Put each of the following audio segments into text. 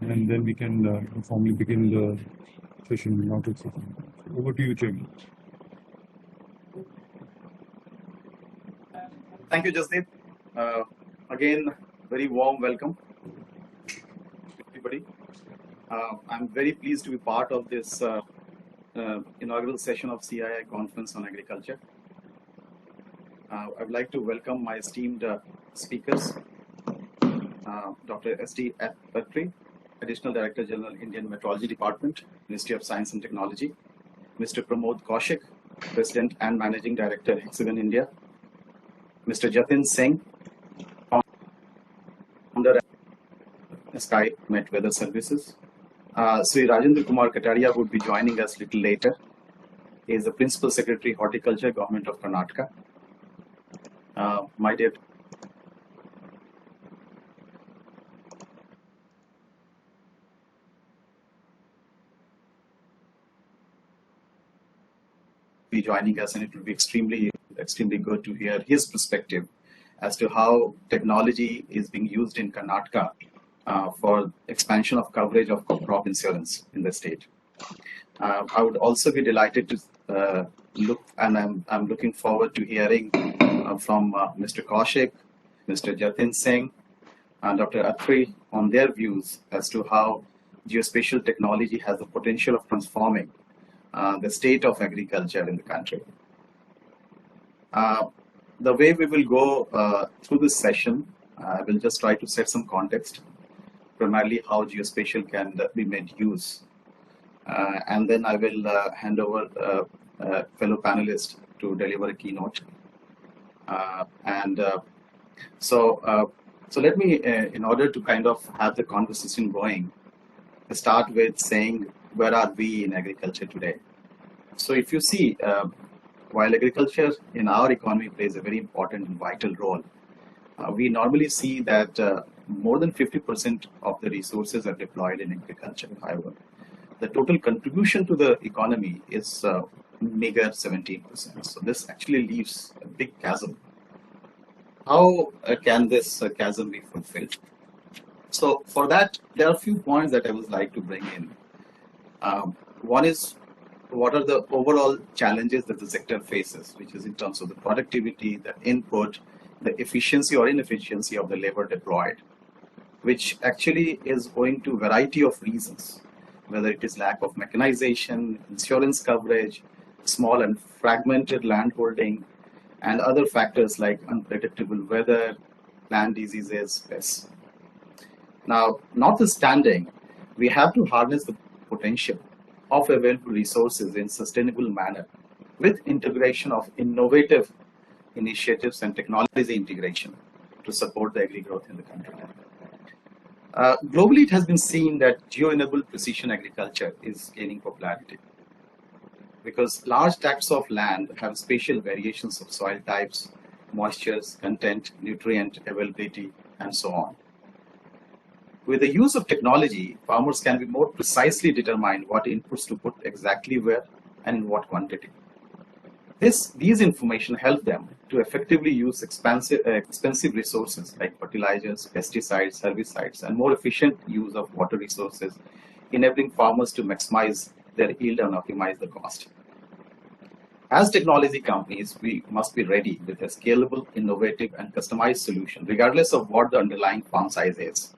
and then we can formally begin the session. Now, over to you, Chairman. Thank you, Jasdeep. Again, very warm welcome, everybody. I'm very pleased to be part of this inaugural session of CII Conference on Agriculture. I'd like to welcome my esteemed speakers, Dr. S.D. Atri, Additional Director General, Indian Metrology Department, Ministry of Science and Technology, Mr. Pramod Kaushik, President and Managing Director, Hexagon India, Mr. Jatin Singh, Founder at Sky Met Weather Services. Sri Rajendra Kumar Kataria would be joining us a little later. He is the Principal Secretary, Horticulture, Government of Karnataka. My dear be joining us, and it will be extremely good to hear his perspective as to how technology is being used in Karnataka for expansion of coverage of crop insurance in the state. I would also be delighted to I'm looking forward to hearing from Mr. Kaushik, Mr. Jatin Singh, and Dr. Atri on their views as to how geospatial technology has the potential of transforming the state of agriculture in the country. The way we will go through this session, I will just try to set some context, primarily how geospatial can be made use. And then I will hand over fellow panelists to deliver a keynote. So let me, in order to kind of have the conversation going, start with saying, where are we in agriculture today? So if you see, while agriculture in our economy plays a very important and vital role, we normally see that more than 50% of the resources are deployed in agriculture. However, the total contribution to the economy is meager 17%. So this actually leaves a big chasm. How can this chasm be fulfilled? So for that, there are a few points that I would like to bring in. One is, what are the overall challenges that the sector faces, which is in terms of the productivity, the input, the efficiency or inefficiency of the labor deployed, which actually is owing to a variety of reasons, whether it is lack of mechanization, insurance coverage, small and fragmented land holding, and other factors like unpredictable weather, plant diseases, pests. Now, notwithstanding, we have to harness the potential of available resources in sustainable manner with integration of innovative initiatives and technology integration to support the agri growth in the country. Globally, it has been seen that geo-enabled precision agriculture is gaining popularity because large tracts of land have spatial variations of soil types, moistures, content, nutrient availability, and so on. With the use of technology, farmers can be more precisely determine what inputs to put exactly where and in what quantity. These information help them to effectively use expensive resources like fertilizers, pesticides, herbicides, and more efficient use of water resources, enabling farmers to maximize their yield and optimize the cost. As technology companies, we must be ready with a scalable, innovative, and customized solution, regardless of what the underlying farm size is,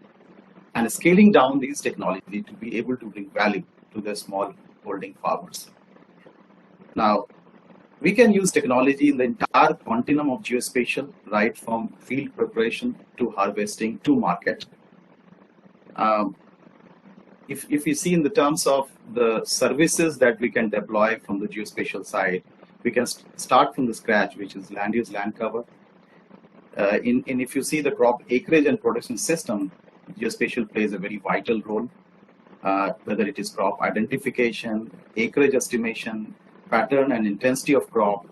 and scaling down these technology to be able to bring value to the small holding farmers. Now, we can use technology in the entire continuum of geospatial, right from field preparation to harvesting to market. If you see in the terms of the services that we can deploy from the geospatial side, we can start from the scratch, which is land use, land cover. If you see the crop acreage and production system, geospatial plays a very vital role, whether it is crop identification, acreage estimation, pattern and intensity of crop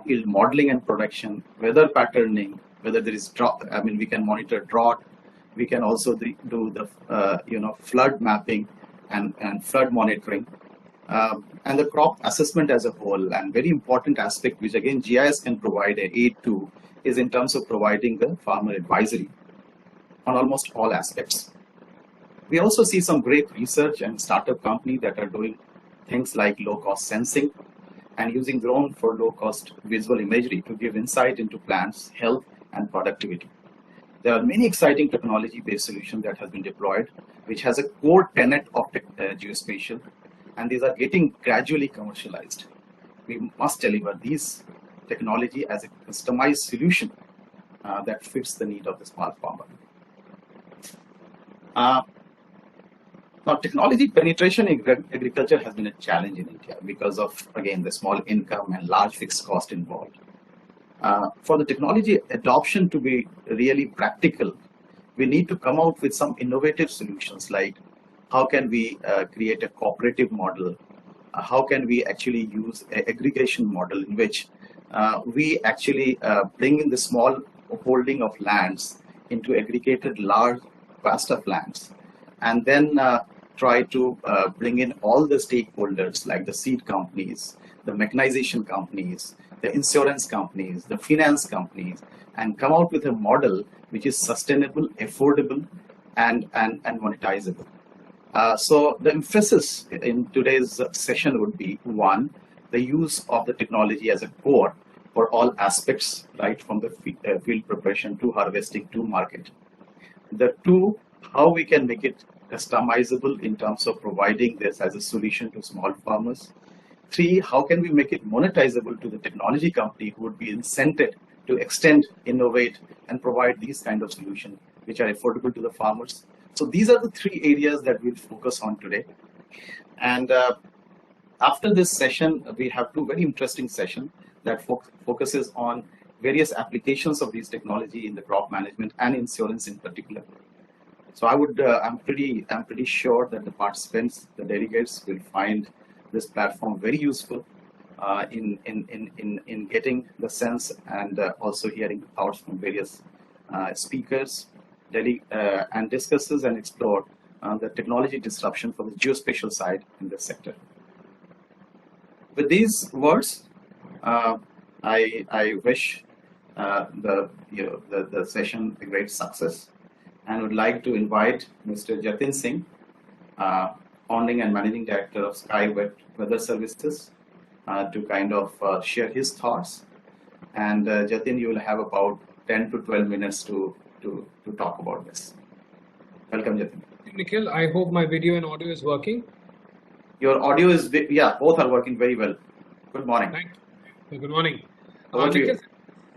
yield modeling and production, weather patterning, whether there is drought. I mean, we can monitor drought. We can also do the flood mapping and flood monitoring, and the crop assessment as a whole. And very important aspect, which again GIS can provide an aid to, is in terms of providing the farmer advisory on almost all aspects. We also see some great research and startup companies that are doing things like low-cost sensing and using drone for low-cost visual imagery to give insight into plants, health, and productivity. There are many exciting technology-based solutions that have been deployed, which has a core tenet of geospatial, and these are getting gradually commercialized. We must deliver these technology as a customized solution that fits the need of the small farmer. Now, technology penetration in agriculture has been a challenge in India because of, again, the small income and large fixed cost involved. For the technology adoption to be really practical, we need to come out with some innovative solutions like how can we create a cooperative model, how can we actually use an aggregation model in which we actually bring in the small holding of lands into aggregated large vast of lands, and then try to bring in all the stakeholders like the seed companies, the mechanization companies, the insurance companies, the finance companies, and come out with a model which is sustainable, affordable, and monetizable. So the emphasis in today's session would be, one, the use of the technology as a core for all aspects, right from the field preparation to harvesting to market. The two, how we can make it customizable in terms of providing this as a solution to small farmers. Three, how can we make it monetizable to the technology company who would be incented to extend, innovate, and provide these kind of solutions which are affordable to the farmers. So these are the three areas that we'll focus on today. And after this session, we have two very interesting sessions that focuses on various applications of these technology in the crop management and insurance in particular. So I'm pretty sure that the participants, the delegates, will find this platform very useful in getting the sense and also hearing thoughts from various speakers, and discusses and explore the technology disruption for the geospatial side in this sector. With these words, I wish the session a great success, and would like to invite Mr. Jatin Singh, founding and managing director of Sky Weather Services, to kind of share his thoughts. And Jatin, you will have about 10 to 12 minutes to talk about this. Welcome, Jatin. Nikhil, I hope my video and audio is working. Your audio is, yeah, both are working very well. Good morning. Thank you. Good morning. Over to you. Nikhil,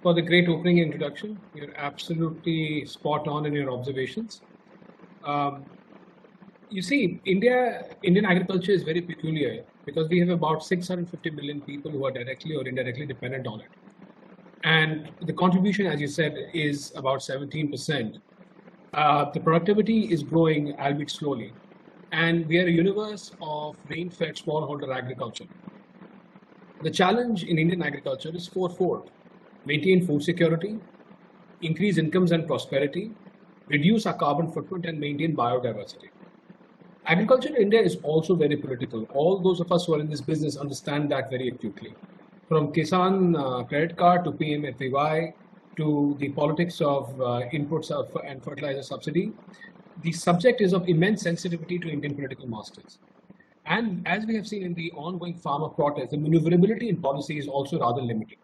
for the great opening introduction. You're absolutely spot on in your observations. You see, Indian agriculture is very peculiar because we have about 650 million people who are directly or indirectly dependent on it. And the contribution, as you said, is about 17%. The productivity is growing, albeit slowly. And we are a universe of rain-fed smallholder agriculture. The challenge in Indian agriculture is fourfold: maintain food security, increase incomes and prosperity, reduce our carbon footprint, and maintain biodiversity. Agriculture in India is also very political. All those of us who are in this business understand that very acutely. From Kisan credit card to PMFAY to the politics of inputs and fertilizer subsidy, the subject is of immense sensitivity to Indian political masters. And as we have seen in the ongoing farmer protests, the maneuverability in policy is also rather limited.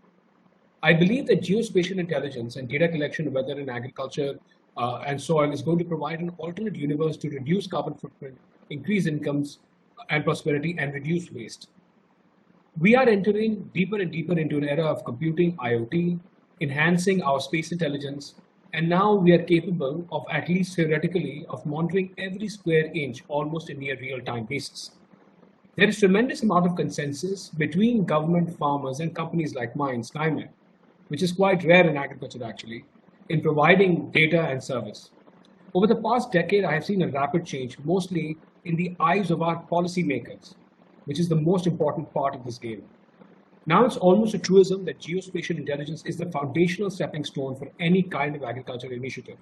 I believe that geospatial intelligence and data collection, whether in agriculture and soil, is going to provide an alternate universe to reduce carbon footprint, increase incomes and prosperity, and reduce waste. We are entering deeper and deeper into an era of computing, IoT, enhancing our space intelligence, and now we are capable of, at least theoretically, of monitoring every square inch almost in near real-time basis. There is tremendous amount of consensus between government, farmers, and companies like mine, SkyMap, which is quite rare in agriculture actually, in providing data and service. Over the past decade, I have seen a rapid change, mostly in the eyes of our policymakers, which is the most important part of this game. Now it's almost a truism that geospatial intelligence is the foundational stepping stone for any kind of agricultural initiative.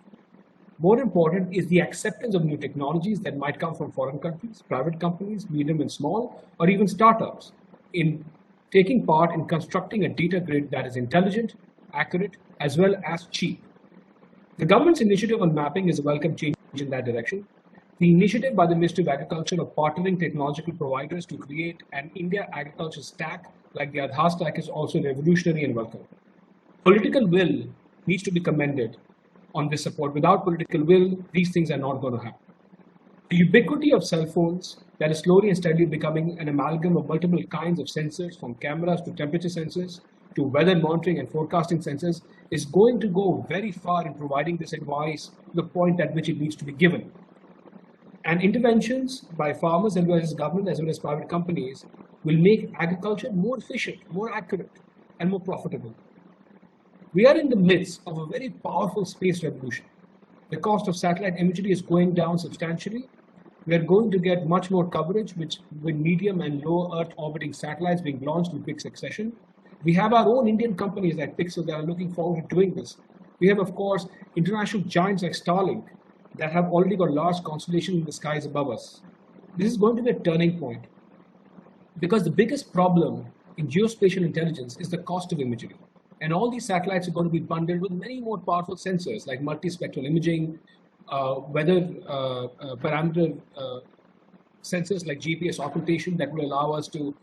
More important is the acceptance of new technologies that might come from foreign countries, private companies, medium and small, or even startups, in taking part in constructing a data grid that is intelligent, accurate, as well as cheap. The government's initiative on mapping is a welcome change in that direction. The initiative by the Ministry of Agriculture of partnering technological providers to create an India agriculture stack like the Aadhaar stack is also revolutionary and welcome. Political will needs to be commended on this support. Without political will, these things are not going to happen. The ubiquity of cell phones that is slowly and steadily becoming an amalgam of multiple kinds of sensors, from cameras to temperature sensors to weather monitoring and forecasting sensors, is going to go very far in providing this advice to the point at which it needs to be given. And interventions by farmers as well as government as well as private companies will make agriculture more efficient, more accurate, and more profitable. We are in the midst of a very powerful space revolution. The cost of satellite imagery is going down substantially. We are going to get much more coverage with medium and low Earth orbiting satellites being launched in quick succession. We have our own Indian companies like Pixel that are looking forward to doing this. We have, of course, international giants like Starlink that have already got large constellations in the skies above us. This is going to be a turning point because the biggest problem in geospatial intelligence is the cost of imagery. And all these satellites are going to be bundled with many more powerful sensors like multispectral imaging, weather parameter sensors like GPS occultation that will allow us to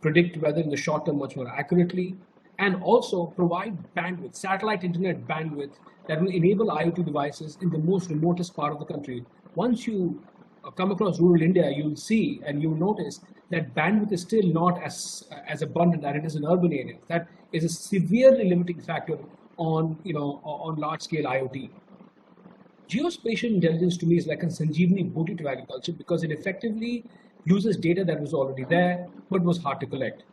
predict weather in the short term much more accurately, and also provide bandwidth, satellite internet bandwidth that will enable IoT devices in the most remotest part of the country. Once you come across rural India, you'll see and you'll notice that bandwidth is still not as abundant as it is in urban areas. That is a severely limiting factor on large scale IoT. Geospatial intelligence to me is like a Sanjeevani booty to agriculture because it effectively uses data that was already there but was hard to collect.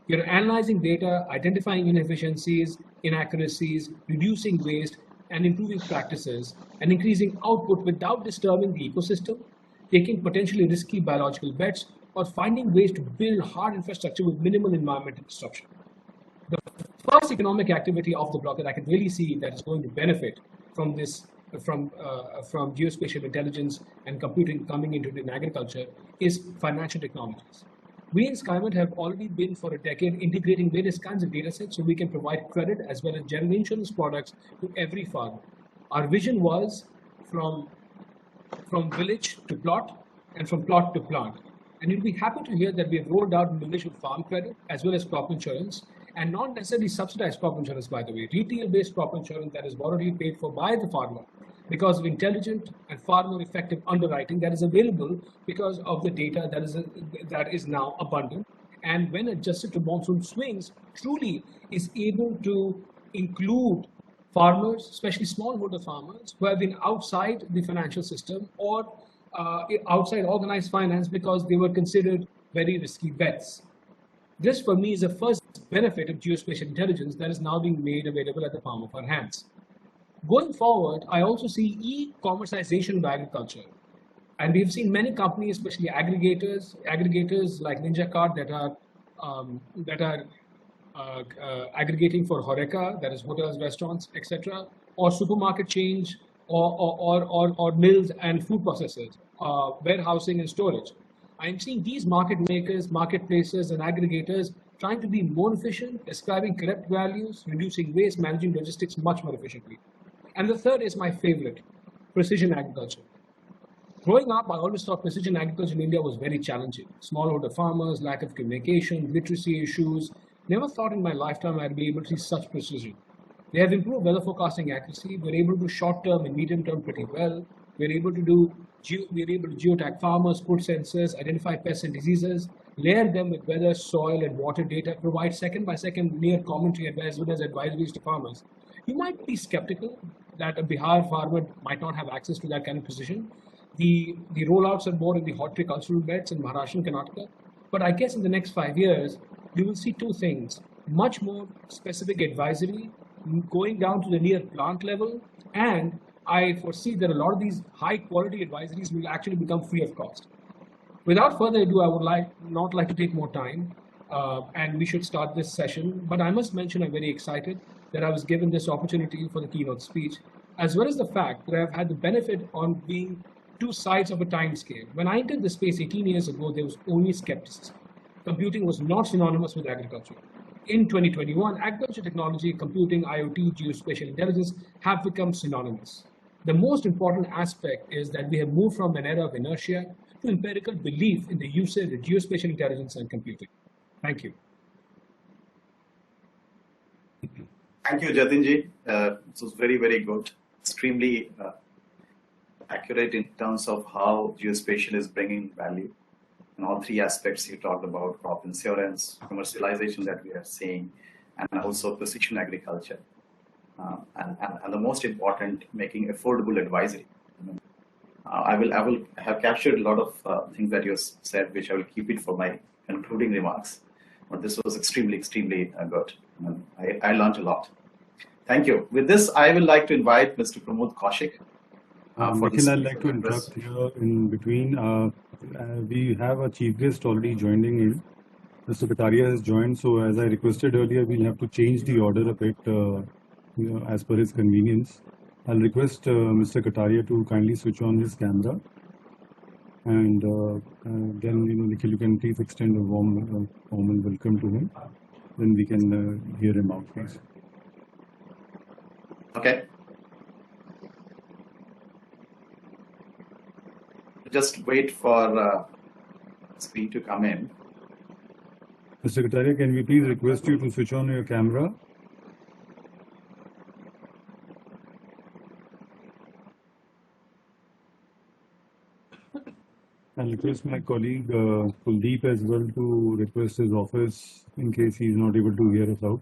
You're analyzing data, identifying inefficiencies, inaccuracies, reducing waste, and improving practices, and increasing output without disturbing the ecosystem, taking potentially risky biological bets, or finding ways to build hard infrastructure with minimal environmental disruption. The first economic activity of the block that I can really see that is going to benefit from this, from geospatial intelligence and computing coming into it in agriculture is financial technologies. We in Skymart have already been for a decade integrating various kinds of data sets so we can provide credit as well as general insurance products to every farmer. Our vision was from village to plot and from plot to plant. And you'll be happy to hear that we have rolled out individual farm credit as well as crop insurance, and not necessarily subsidized crop insurance, by the way, retail-based crop insurance that is voluntarily paid for by the farmer because of intelligent and far more effective underwriting that is available because of the data that is now abundant. And when adjusted to monsoon swings, truly is able to include farmers, especially smallholder farmers, who have been outside the financial system or outside organized finance because they were considered very risky bets. This, for me, is the first benefit of geospatial intelligence that is now being made available at the palm of our hands. Going forward, I also see e-commerceization of agriculture. And we've seen many companies, especially aggregators like NinjaCart that are aggregating for Horeca, that is hotels, restaurants, etc., or supermarket chains, or mills and food processors, warehousing and storage. I'm seeing these market makers, marketplaces, and aggregators trying to be more efficient, ascribing correct values, reducing waste, managing logistics much more efficiently. And the third is my favorite, precision agriculture. Growing up, I always thought precision agriculture in India was very challenging. Smallholder farmers, lack of communication, literacy issues. Never thought in my lifetime I'd be able to see such precision. They have improved weather forecasting accuracy. We're able to do short-term and medium-term pretty well. We're able to geotag farmers, put sensors, identify pests and diseases, layer them with weather, soil, and water data, provide second-by-second near commentary as well as advisories to farmers. You might be skeptical that a Bihar farmer might not have access to that kind of precision. The rollouts are more in the horticultural belts in Maharashtra and Karnataka. But I guess in the next 5 years, you will see two things: much more specific advisory, going down to the near plant level, and I foresee that a lot of these high quality advisories will actually become free of cost. Without further ado, I would not like to take more time, and we should start this session. But I must mention I'm very excited that I was given this opportunity for the keynote speech, as well as the fact that I've had the benefit on being two sides of a time scale. When I entered the space 18 years ago, there was only skepticism. Computing was not synonymous with agriculture. In 2021, agriculture technology, computing, IoT, geospatial intelligence have become synonymous. The most important aspect is that we have moved from an era of inertia to empirical belief in the usage of geospatial intelligence and computing. Thank you. Thank you, Jatinji. This was very, very good. Extremely accurate in terms of how geospatial is bringing value in all three aspects you talked about: crop insurance, commercialization that we are seeing, and also precision agriculture. And the most important, making affordable advisory. I will have captured a lot of things that you said, which I will keep it for my concluding remarks. But this was extremely, extremely good. I learned a lot. Thank you. With this, I would like to invite Mr. Pramod Kaushik. Nikhil, I'd like to interrupt here in between. We have a chief guest already joining in. Mr. Kataria has joined, so as I requested earlier, we'll have to change the order a bit as per his convenience. I'll request Mr. Kataria to kindly switch on his camera. And then, Nikhil, you can please extend a warm welcome to him. Then we can hear him out, please. Okay. Just wait for screen to come in. Mr. Kataria, can we please request you to switch on your camera? I'll request my colleague Kuldeep as well to request his office in case he's not able to hear us out.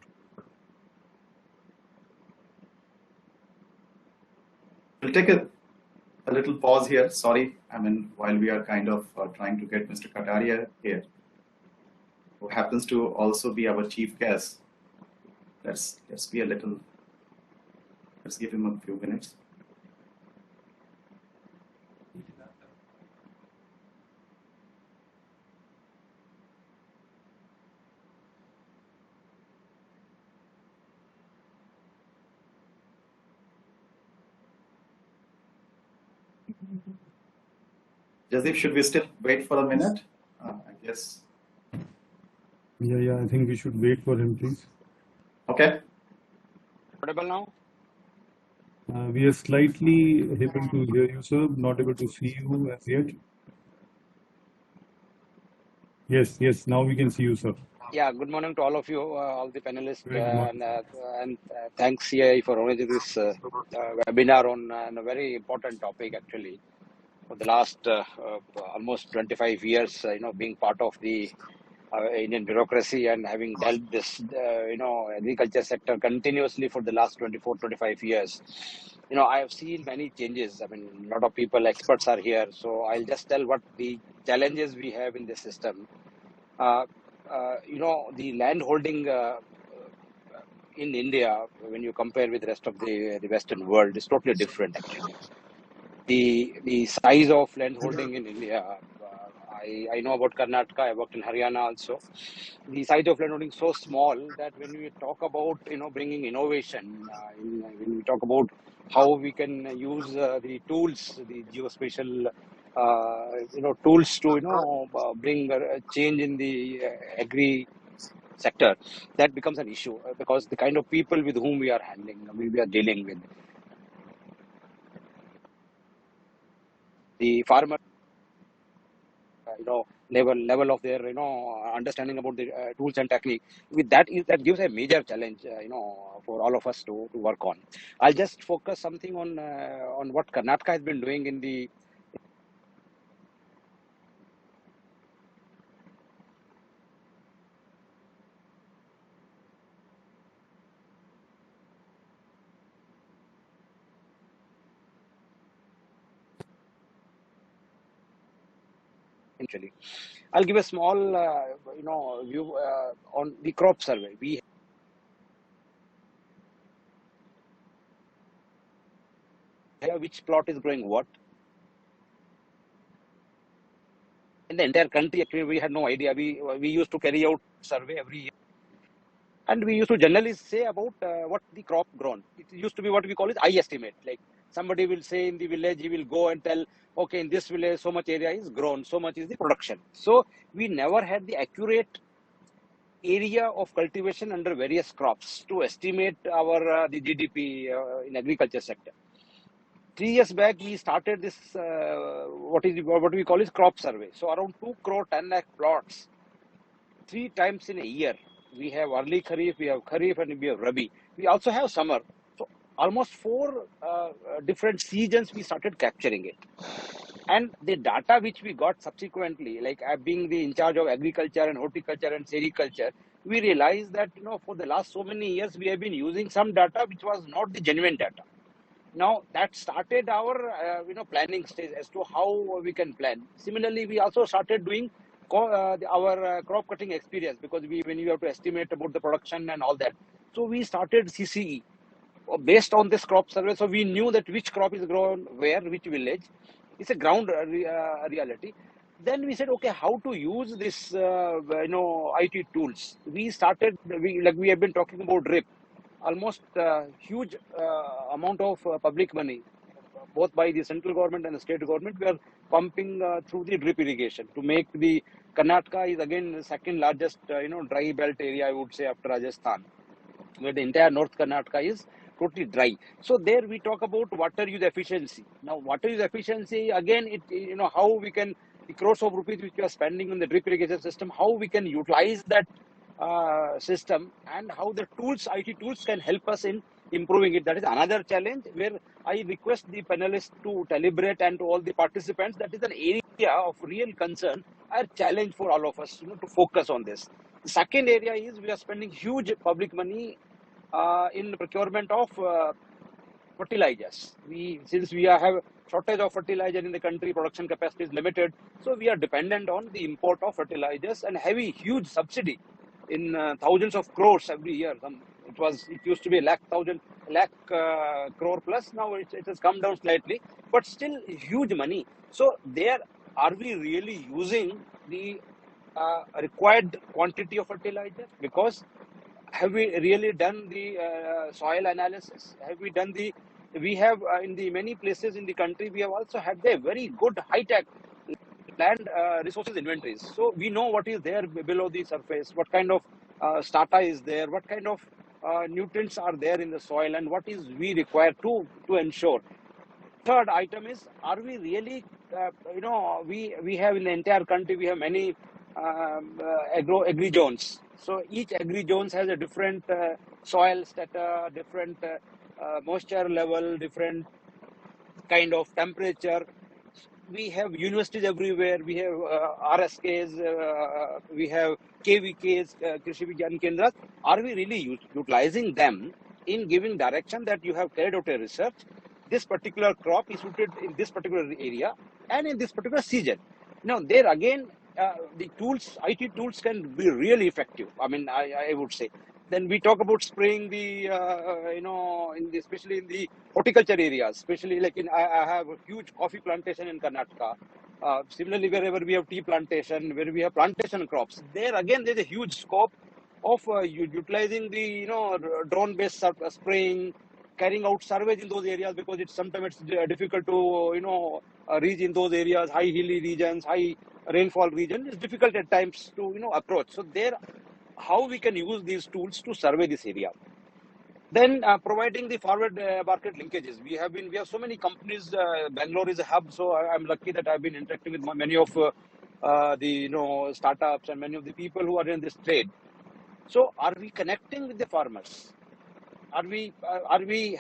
We'll take a little pause here. Sorry, while we are kind of trying to get Mr. Kataria here, who happens to also be our chief guest. Let's give him a few minutes. Jasdeep, should we still wait for a minute? I guess. Yeah, I think we should wait for him, please. Okay. Audible now? We are slightly able to hear you, sir. Not able to see you as yet. Yes. Now we can see you, sir. Yeah. Good morning to all of you, all the panelists, and thanks CI for organizing this webinar on a very important topic. Actually, for the last almost 25 years, being part of the Indian bureaucracy and having dealt this, agriculture sector continuously for the last 24, 25 years, I have seen many changes. A lot of people, experts are here. So I'll just tell what the challenges we have in this system. The land holding in India, when you compare with the rest of the Western world, is totally different, actually. The size of land holding in India, I know about Karnataka, I worked in Haryana also. The size of land holding is so small that when we talk about, bringing innovation, when we talk about how we can use the tools, the geospatial, tools to, bring a change in the agri sector, that becomes an issue because the kind of people with whom we are dealing with. The farmer, level of their, understanding about the tools and technique. With that gives a major challenge, for all of us to work on. I'll just focus something on what Karnataka has been doing in the Actually, I'll give a small, view on the crop survey. We have which plot is growing what. In the entire country, actually, we had no idea. We used to carry out survey every year. And we used to generally say about what the crop grown. It used to be what we call it I estimate. Like somebody will say in the village, he will go and tell, okay, in this village, so much area is grown, so much is the production. So we never had the accurate area of cultivation under various crops to estimate our the GDP in agriculture sector. 3 years back, we started this, what we call is crop survey. So around 2 crore 10 lakh plots, 3 times in a year. We have early Kharif, we have Kharif, and we have Rabi. We also have summer. So almost 4 different seasons we started capturing it. And the data which we got subsequently, like being the in charge of agriculture and horticulture and sericulture, we realized that, for the last so many years, we have been using some data which was not the genuine data. Now that started our planning stage as to how we can plan. Similarly, we also started doing our crop cutting experience, because when you have to estimate about the production and all that. So we started CCE based on this crop survey. So we knew that which crop is grown where, which village. It's a ground reality. Then we said, okay, how to use this IT tools. We have been talking about DRIP. Almost huge amount of public money, both by the central government and the state government, we are pumping through the drip irrigation to make the Karnataka is again the second largest dry belt area, I would say, after Rajasthan, where the entire North Karnataka is totally dry. So there we talk about water use efficiency. Now water use efficiency, again, how we can, the crores of rupees which we are spending on the drip irrigation system, how we can utilize that system, and how the IT tools can help us in improving it. That is another challenge where I request the panelists to deliberate, and to all the participants, that is an area of real concern, a challenge for all of us to focus on this. The second area is we are spending huge public money in procurement of fertilizers. Since we have shortage of fertilizer in the country, production capacity is limited, so we are dependent on the import of fertilizers and heavy, huge subsidy in thousands of crores every year. It used to be lakh crore plus. Now it has come down slightly, but still huge money. So there, are we really using the required quantity of fertilizer? Because have we really done the soil analysis? We have in the many places in the country, we have also had a very good high-tech land resources inventories. So we know what is there below the surface, what kind of strata is there, what kind of nutrients are there in the soil, and what is we require to ensure. Third item is, are we really, we have in the entire country, we have many agri zones. So each agri zones has a different soil strata, different moisture level, different kind of temperature. We have universities everywhere. We have RSKs, we have KVKs, Krishi Vigyan Kendras. Are we really utilizing them in giving direction that you have carried out a research? This particular crop is suited in this particular area and in this particular season. Now, there again, the tools, IT tools can be really effective. I mean, I would say. Then we talk about spraying the, especially in the horticulture areas, especially like I have a huge coffee plantation in Karnataka. Similarly, wherever we have tea plantation, where we have plantation crops, there again, there's a huge scope of utilizing the, drone-based spraying, carrying out surveys in those areas, because sometimes it's difficult to, reach in those areas, high hilly regions, high rainfall region. It's difficult at times to, approach. So there, how we can use these tools to survey this area. Then providing the forward market linkages. We have so many companies. Bangalore is a hub, so I'm lucky that I've been interacting with many of the startups and many of the people who are in this trade. So are we connecting with the farmers? Are we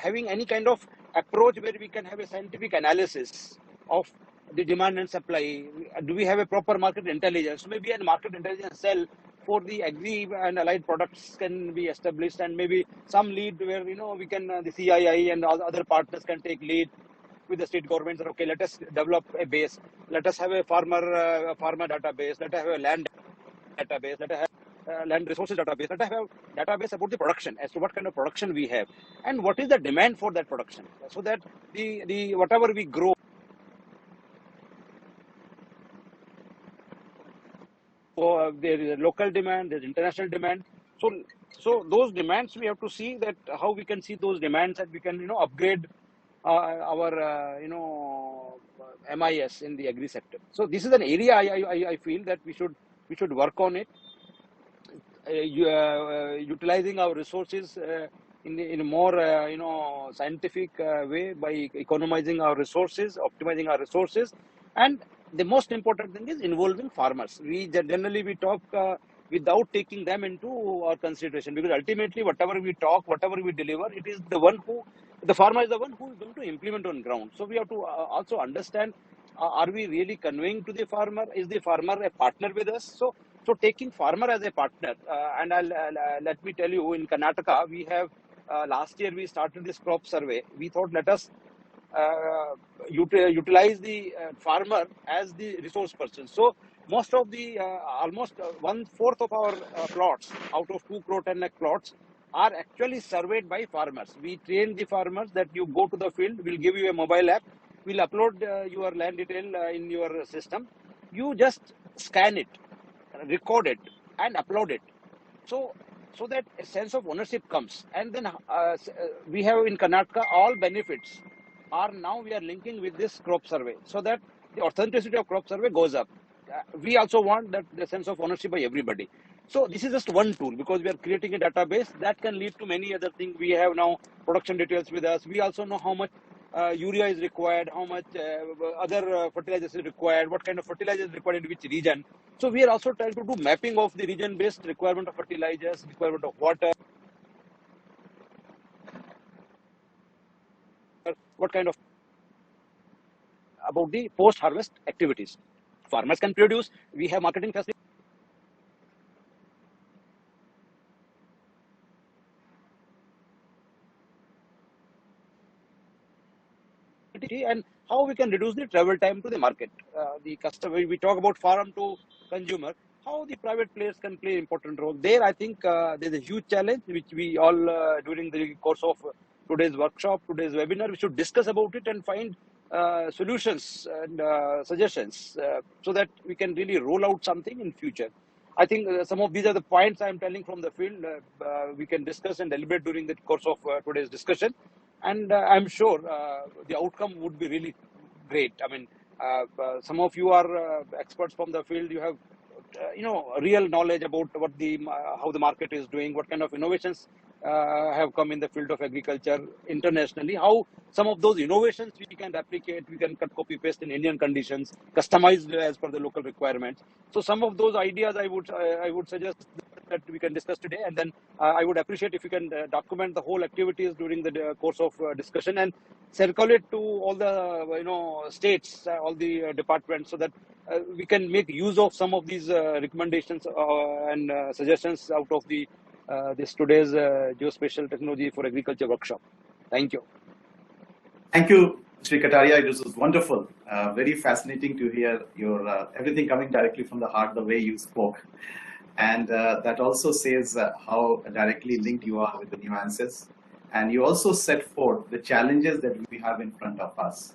having any kind of approach where we can have a scientific analysis of the demand and supply? Do we have a proper market intelligence? Maybe a market intelligence cell for the agri and allied products can be established, and maybe some lead where we can the CII and other partners can take lead with the state governments. Okay, let us develop a base. Let us have a farmer database. Let us have a land database. Let us have land resources database. Let us have database about the production, as to what kind of production we have and what is the demand for that production, so that the whatever we grow. So there is a local demand, there's international demand. So those demands, we have to see that how we can see those demands, and we can upgrade our MIS in the agri sector. So this is an area I feel that we should work on it, utilizing our resources in a more scientific way by economizing our resources, optimizing our resources, and the most important thing is involving farmers. We generally we talk without taking them into our consideration, because ultimately whatever we talk, whatever we deliver, it is the one who, the farmer is the one who is going to implement on ground. So we have to also understand, are we really conveying to the farmer? Is the farmer a partner with us? So taking farmer as a partner, and let me tell you, in Karnataka, we have last year we started this crop survey. We thought, let us utilize the farmer as the resource person. So most of the almost 1/4 of our plots out of 2 crore 10 lakh plots are actually surveyed by farmers. We train the farmers that you go to the field, we'll give you a mobile app, we'll upload your land detail in your system. You just scan it, record it, and upload it. So that a sense of ownership comes. And then we have in Karnataka, all benefits are now we are linking with this crop survey, so that the authenticity of crop survey goes up. We also want that the sense of ownership by everybody. So this is just one tool, because we are creating a database that can lead to many other things. We have now production details with us. We also know how much urea is required, how much other fertilizers is required, what kind of fertilizer is required in which region. So we are also trying to do mapping of the region-based requirement of fertilizers, requirement of water, what kind of, about the post-harvest activities. Farmers can produce, we have marketing facilities, and how we can reduce the travel time to the market. The customer, we talk about farm to consumer, how the private players can play an important role. There, I think there's a huge challenge, which we all, during the course of today's workshop, today's webinar, we should discuss about it and find solutions and suggestions, so that we can really roll out something in future. I think some of these are the points I'm telling from the field. We can discuss and deliberate during the course of today's discussion. And I'm sure the outcome would be really great. I mean, some of you are experts from the field. You have, real knowledge about what the how the market is doing, what kind of innovations have come in the field of agriculture internationally. How some of those innovations we can replicate, we can cut, copy, paste in Indian conditions, customized as per the local requirements. So some of those ideas I would suggest that we can discuss today, and then I would appreciate if you can document the whole activities during the course of discussion and circulate to all the states, all the departments, so that we can make use of some of these recommendations and suggestions out of this today's Geospatial Technology for Agriculture workshop. Thank you. Thank you, Sri Kataria. It was wonderful. Very fascinating to hear your everything coming directly from the heart, the way you spoke. And that also says how directly linked you are with the nuances. And you also set forth the challenges that we have in front of us,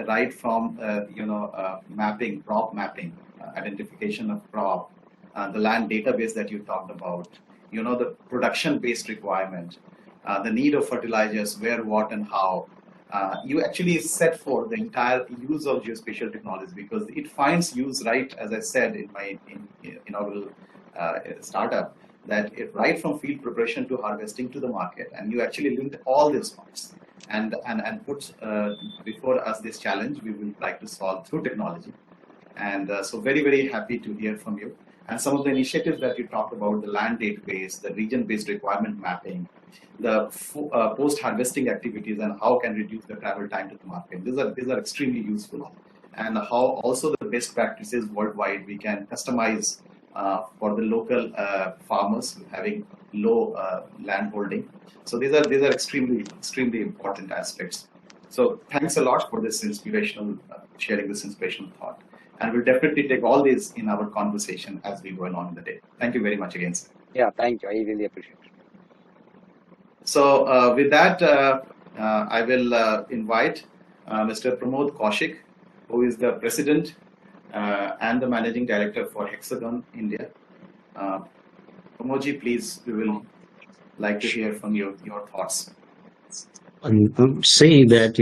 right from mapping, crop mapping, identification of crop, the land database that you talked about, the production-based requirement, the need of fertilizers, where, what, and how. You actually set forth the entire use of geospatial technologies, because it finds use, right, as I said in my inaugural startup, that right from field preparation to harvesting to the market, and you actually linked all these parts and put before us this challenge we will try to solve through technology. And so very, very happy to hear from you. And some of the initiatives that you talked about, the land database, the region-based requirement mapping, the post-harvesting activities, and how can reduce the travel time to the market. These are extremely useful. And how also the best practices worldwide we can customize for the local farmers having low land holding. So these are extremely important aspects. So thanks a lot for this inspirational sharing this inspirational thought. And we'll definitely take all these in our conversation as we go along in the day. Thank you very much again, sir. Yeah, thank you. I really appreciate it. So with that, I will invite Mr. Pramod Kaushik, who is the President and the Managing Director for Hexagon India. Pramodji, please, we will like to hear from you, your thoughts. Say that,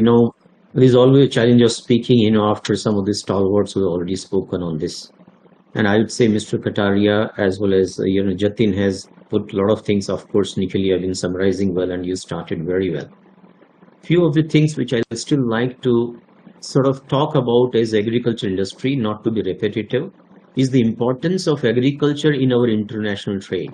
there's always a challenge of speaking, after some of the stalwarts who have already spoken on this. And I would say Mr. Kataria, as well as, Jatin has put a lot of things. Of course, Nikhil, you have been summarizing well and you started very well. Few of the things which I still like to sort of talk about as agriculture industry, not to be repetitive, is the importance of agriculture in our international trade.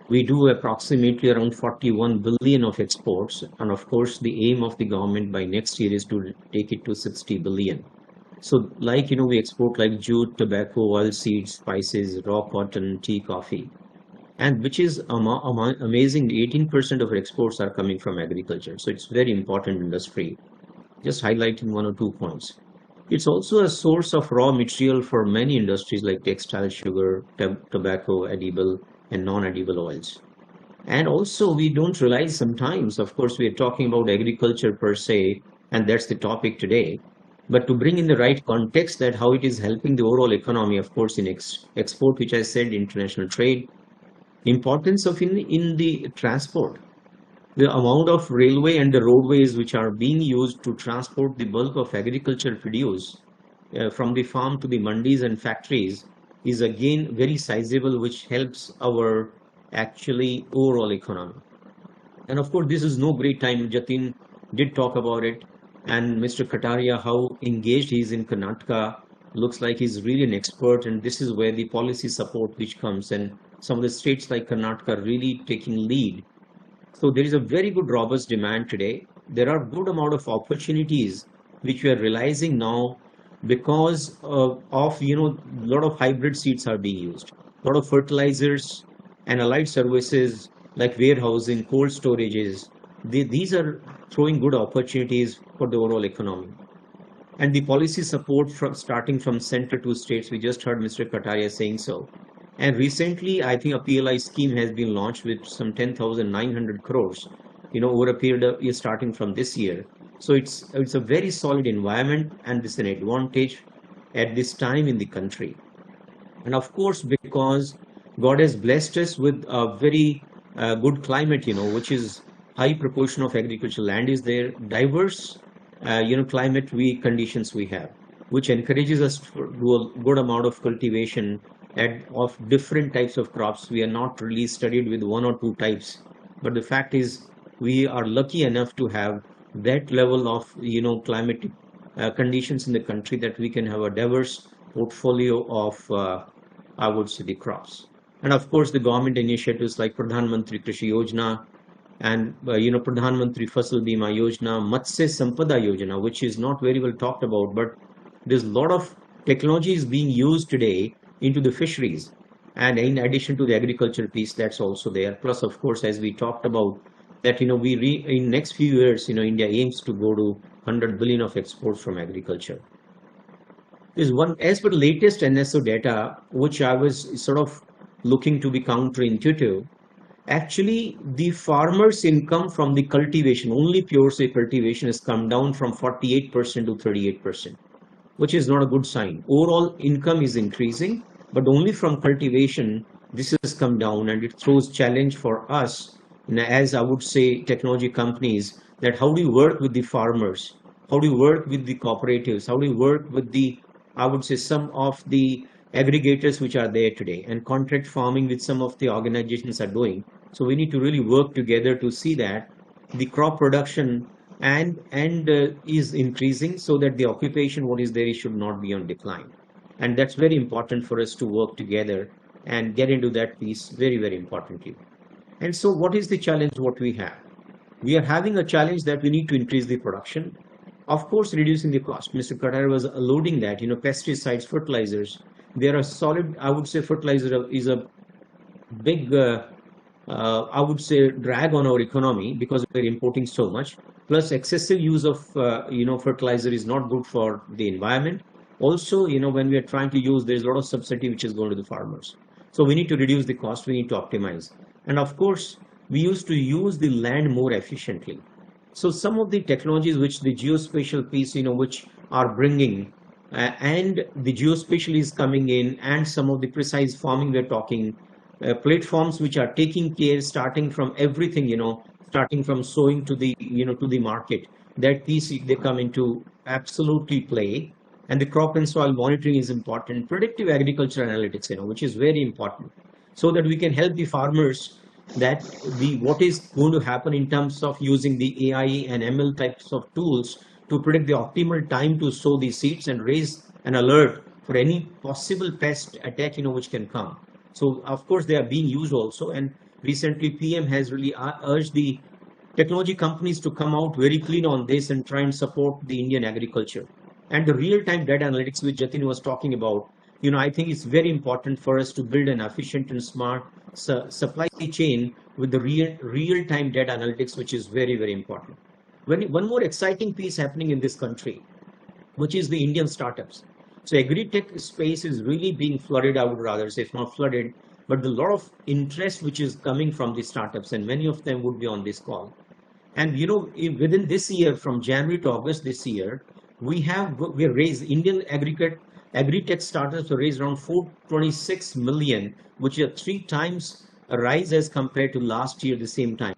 We do approximately around 41 billion of exports, and of course the aim of the government by next year is to take it to 60 billion. So like, we export like jute, tobacco, oil seeds, spices, raw cotton, tea, coffee, and which is amazing. 18% of our exports are coming from agriculture. So it's very important industry. Just highlighting one or two points. It's also a source of raw material for many industries like textile, sugar, tobacco, edible and non-edible oils. And also we don't realize sometimes, of course, we are talking about agriculture per se, and that's the topic today. But to bring in the right context that how it is helping the overall economy, of course, in export, which I said, international trade, importance of in the transport, the amount of railway and the roadways which are being used to transport the bulk of agriculture produce from the farm to the mandis and factories is again very sizable, which helps our actually overall economy. And of course, this is no great time. Jatin did talk about it, and Mr. Kataria, how engaged he is in Karnataka, looks like he's really an expert, and this is where the policy support which comes, and some of the states like Karnataka really taking lead. So there is a very good robust demand today. There are good amount of opportunities which we are realizing now because of a lot of hybrid seeds are being used, a lot of fertilizers and allied services like warehousing, cold storages. These are throwing good opportunities for the overall economy. And the policy support from starting from center to states, we just heard Mr. Kataria saying so. And recently, I think a PLI scheme has been launched with some 10,900 crores, over a period of year starting from this year. So it's a very solid environment, and this is an advantage at this time in the country. And of course, because God has blessed us with a very good climate, which is high proportion of agricultural land is there, diverse, climate conditions we have, which encourages us to do a good amount of cultivation of different types of crops. We are not really studied with one or two types, but the fact is we are lucky enough to have that level of climatic conditions in the country that we can have a diverse portfolio of I would say the crops. And of course the government initiatives like Pradhan Mantri Krishi Yojana and Pradhan Mantri Fasal Bima Yojana, Matsya Sampada Yojana, which is not very well talked about, but there's a lot of technologies being used today into the fisheries, and in addition to the agriculture piece, that's also there. Plus, of course, as we talked about that, in next few years, India aims to go to 100 billion of exports from agriculture. There's one, as per the latest NSO data, which I was sort of looking to be counterintuitive. Actually, the farmers' income from the cultivation, only pure say cultivation, has come down from 48% to 38%. Which is not a good sign. Overall income is increasing, but only from cultivation, this has come down, and it throws challenge for us, as I would say, technology companies, that how do you work with the farmers? How do you work with the cooperatives? How do you work with the, I would say, some of the aggregators which are there today, and contract farming with some of the organizations are doing. So we need to really work together to see that the crop production and is increasing, so that the occupation what is there should not be on decline. And that's very important for us to work together and get into that piece very, very importantly. And so what is the challenge what we have? We are having a challenge that we need to increase the production. Of course, reducing the cost. Mr. Katar was alluding that, pesticides, fertilizers, they are a solid, I would say fertilizer is a big, I would say, drag on our economy because we're importing so much. Plus, excessive use of fertilizer is not good for the environment. Also, when we are trying to use, there's a lot of subsidy which is going to the farmers. So we need to reduce the cost. We need to optimize. And of course, we used to use the land more efficiently. So some of the technologies which the geospatial piece, which are bringing, and the geospatial is coming in, and some of the precise farming we're talking, platforms which are taking care, starting from everything, starting from sowing to the, to the market, that piece they come into absolutely play. And the crop and soil monitoring is important. Predictive agriculture analytics, which is very important. so that we can help the farmers that what is going to happen in terms of using the AI and ML types of tools to predict the optimal time to sow the seeds and raise an alert for any possible pest attack, which can come. So of course they are being used also, and recently PM has really urged the technology companies to come out very clean on this and try and support the Indian agriculture. And the real-time data analytics which Jatin was talking about, I think it's very important for us to build an efficient and smart supply chain with the real-time data analytics, which is very, very important. One more exciting piece happening in this country, which is the Indian startups. So agri-tech space is really being flooded, I would rather say, if not flooded, but the lot of interest which is coming from the startups, and many of them would be on this call. And within this year, from January to August this year, we raised Indian agri-tech startups to raise around 426 million, which is 3 times a rise as compared to last year the same time.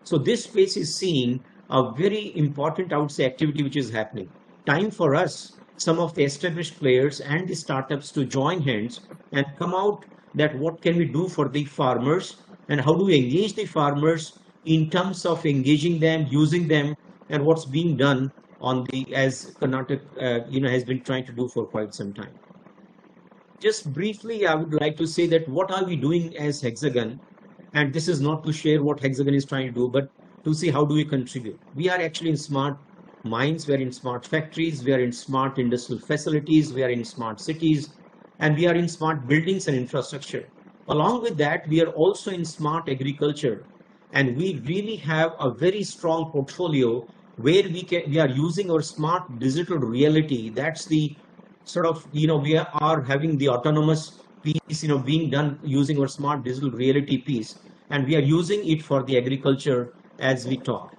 So this space is seeing a very important, I would say, activity which is happening. Time for us, some of the established players and the startups, to join hands and come out that what can we do for the farmers and how do we engage the farmers in terms of engaging them, using them, and what's being done as Karnataka has been trying to do for quite some time. Just briefly, I would like to say that what are we doing as Hexagon, and this is not to share what Hexagon is trying to do, but to see how do we contribute. We are actually in smart mines, we are in smart factories, we are in smart industrial facilities, we are in smart cities, and we are in smart buildings and infrastructure. Along with that, we are also in smart agriculture. And we really have a very strong portfolio where we are using our smart digital reality. That's the sort of, we are having the autonomous piece, being done using our smart digital reality piece. And we are using it for the agriculture as we talk.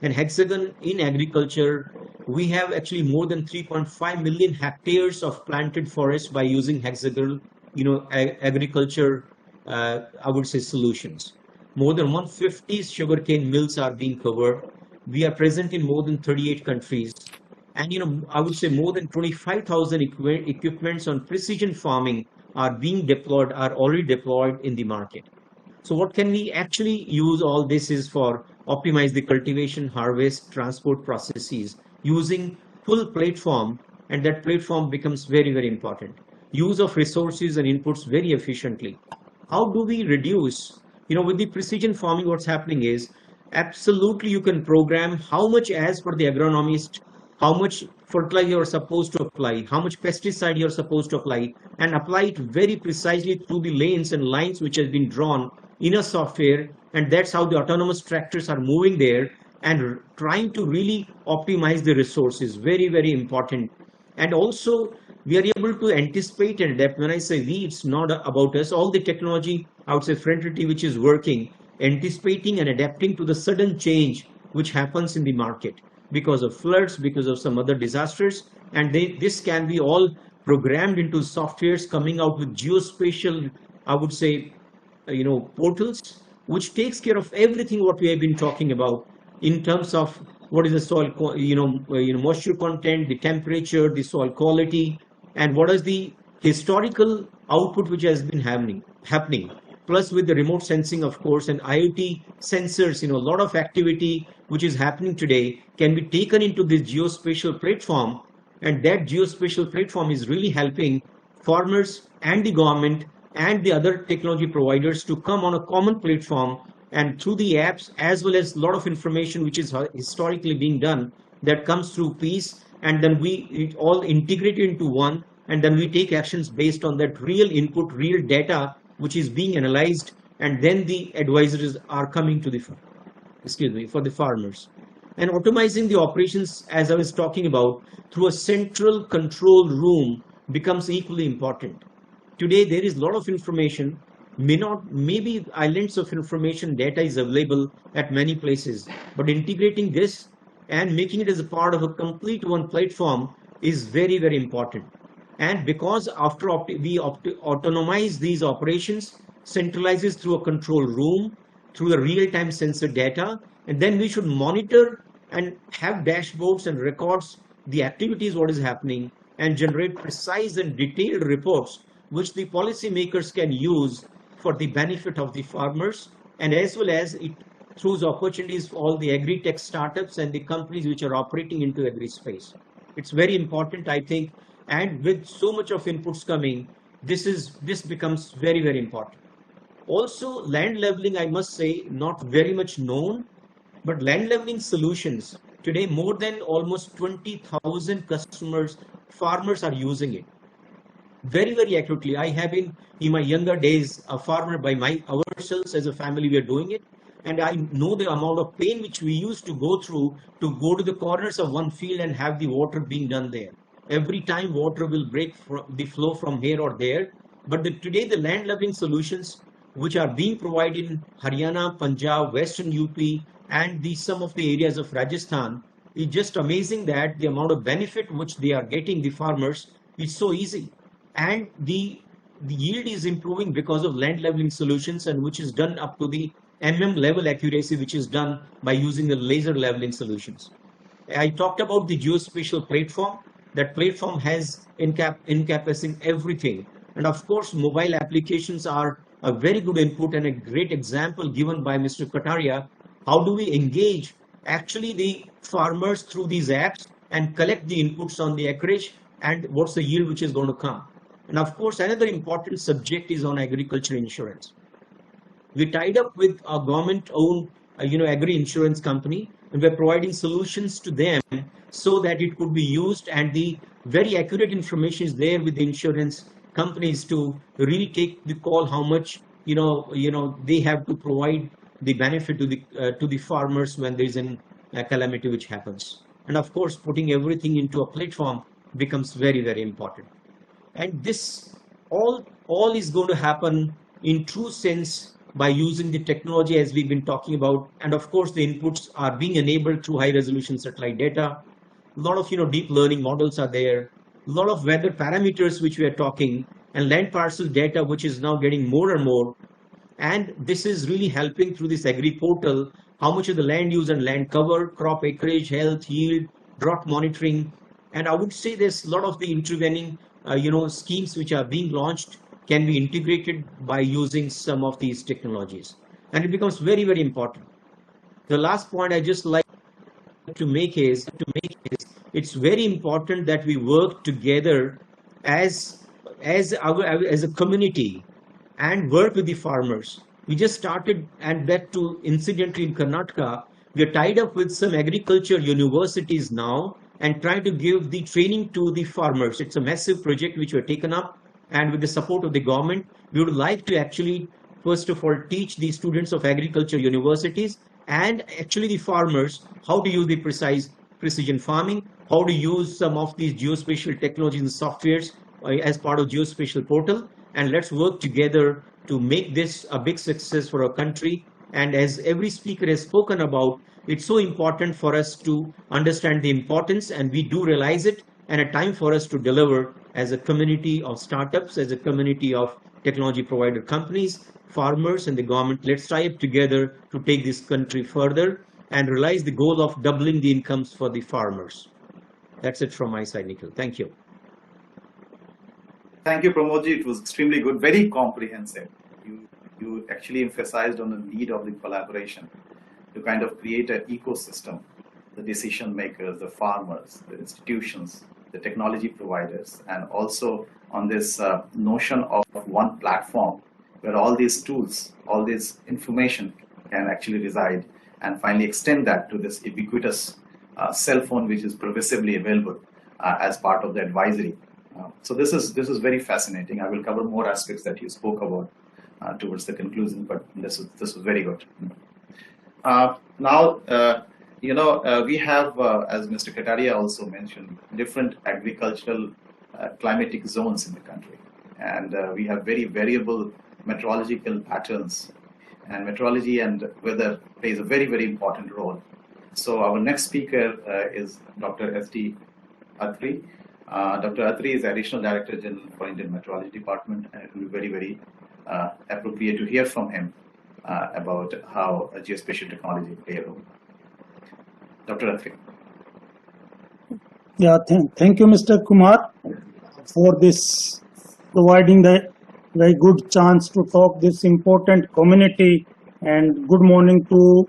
And Hexagon in agriculture, we have actually more than 3.5 million hectares of planted forest by using Hexagon, agriculture, I would say, solutions. More than 150 sugarcane mills are being covered. We are present in more than 38 countries. And, I would say more than 25,000 equipments on precision farming are already deployed in the market. So what can we actually use all this is for optimize the cultivation, harvest, transport processes using full platform, and that platform becomes very, very important. Use of resources and inputs very efficiently. How do we reduce? With the precision farming, what's happening is absolutely you can program how much, as per the agronomist, how much fertilizer you're supposed to apply, how much pesticide you're supposed to apply, and apply it very precisely through the lanes and lines which has been drawn in a software. And that's how the autonomous tractors are moving there and trying to really optimize the resources. Very, very important. And also, we are able to anticipate and adapt. When I say we, it's not about us. All the technology, I would say, fraternity which is working, anticipating and adapting to the sudden change which happens in the market because of floods, because of some other disasters. And this can be all programmed into softwares coming out with geospatial, I would say, portals, which takes care of everything what we have been talking about in terms of what is the soil, moisture content, the temperature, the soil quality, and what is the historical output which has been happening. Plus with the remote sensing, of course, and IoT sensors, a lot of activity which is happening today can be taken into this geospatial platform. And that geospatial platform is really helping farmers and the government and the other technology providers to come on a common platform, and through the apps, as well as a lot of information which is historically being done that comes through piece, and then it all integrated into one, and then we take actions based on that real input, real data which is being analyzed, and then the advisors are coming to for the farmers. And optimizing the operations, as I was talking about, through a central control room becomes equally important. Today, there is a lot of information, maybe islands of information, data is available at many places, but integrating this and making it as a part of a complete one platform is very, very important. And because after we autonomize these operations, centralizes through a control room, through the real-time sensor data, and then we should monitor and have dashboards and records the activities, what is happening, and generate precise and detailed reports which the policymakers can use for the benefit of the farmers, and as well as it throws opportunities for all the agri-tech startups and the companies which are operating into agri space. It's very important, I think, and with so much of inputs coming, this becomes very, very important. Also, land leveling, I must say, not very much known, but land leveling solutions today, more than almost 20,000 customers, farmers are using it very, very accurately. I have been in my younger days a farmer by ourselves as a family. We are doing it, and I know the amount of pain which we used to go through to go to the corners of one field and have the water being done there. Every time water will break the flow from here or there. But today the land leveling solutions which are being provided in Haryana, Punjab, Western UP, and some of the areas of Rajasthan, is just amazing that the amount of benefit which they are getting, the farmers, is so easy. And the yield is improving because of land leveling solutions, and which is done up to the level accuracy, which is done by using the laser leveling solutions. I talked about the geospatial platform. That platform has encompassing everything. And of course, mobile applications are a very good input and a great example given by Mr. Kataria. How do we engage actually the farmers through these apps and collect the inputs on the acreage and what's the yield which is going to come? And of course, another important subject is on agriculture insurance. We tied up with a government-owned, agri insurance company, and we're providing solutions to them so that it could be used, and the very accurate information is there with the insurance companies to really take the call how much they have to provide the benefit to the farmers when there is a calamity which happens. And of course, putting everything into a platform becomes very, very important. And this all is going to happen in true sense by using the technology as we've been talking about. And of course, the inputs are being enabled through high resolution satellite data. A lot of deep learning models are there. A lot of weather parameters which we are talking, and land parcel data which is now getting more and more. And this is really helping through this agri portal, how much of the land use and land cover, crop acreage, health, yield, drought monitoring. And I would say there's a lot of the intervening schemes which are being launched can be integrated by using some of these technologies. And it becomes very, very important. The last point I just like to make is it's very important that we work together as a community and work with the farmers. We just started, and that too incidentally in Karnataka, we are tied up with some agriculture universities now and trying to give the training to the farmers. It's a massive project which we're taken up, and with the support of the government, we would like to actually, first of all, teach the students of agriculture universities and actually the farmers how to use the precision farming, how to use some of these geospatial technologies and softwares as part of geospatial portal. And let's work together to make this a big success for our country. And as every speaker has spoken about, it's so important for us to understand the importance, and we do realize it, and a time for us to deliver as a community of startups, as a community of technology provider companies, farmers, and the government. Let's tie up together to take this country further and realize the goal of doubling the incomes for the farmers. That's it from my side, Nikhil. Thank you. Thank you, Pramodji. It was extremely good, very comprehensive. You actually emphasized on the need of the collaboration to kind of create an ecosystem, the decision makers, the farmers, the institutions, the technology providers, and also on this notion of one platform where all these tools, all this information can actually reside, and finally extend that to this ubiquitous cell phone which is pervasively available as part of the advisory. So this is very fascinating. I will cover more aspects that you spoke about towards the conclusion, but this was very good. Now, we have, as Mr. Kataria also mentioned, different agricultural climatic zones in the country, and we have very variable meteorological patterns, and meteorology and weather plays a very, very important role. So our next speaker is Dr. S.D. Atri. Dr. Atri is Additional Director General for Indian Meteorology Department, and it will be very, very appropriate to hear from him about how geospatial technology play a role. Dr. Atri. Yeah, thank you, Mr. Kumar, for this providing the very good chance to talk this important community, and good morning to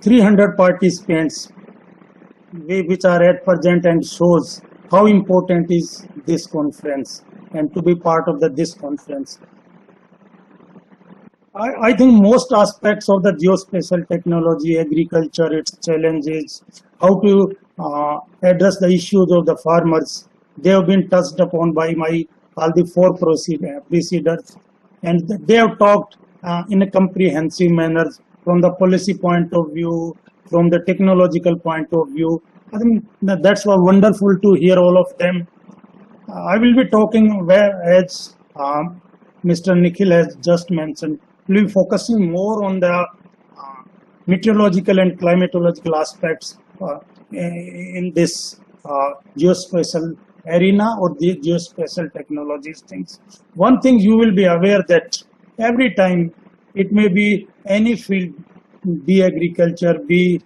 300 participants which are at present, and shows how important is this conference and to be part of this conference. I think most aspects of the geospatial technology, agriculture, its challenges, how to address the issues of the farmers, they have been touched upon by all the four preceders, and they have talked in a comprehensive manner from the policy point of view, from the technological point of view. I think that's wonderful to hear all of them. I will be talking as Mr. Nikhil has just mentioned. We'll be focusing more on the meteorological and climatological aspects in this geospatial arena or the geospatial technologies things. One thing you will be aware that every time it may be any field, be agriculture, be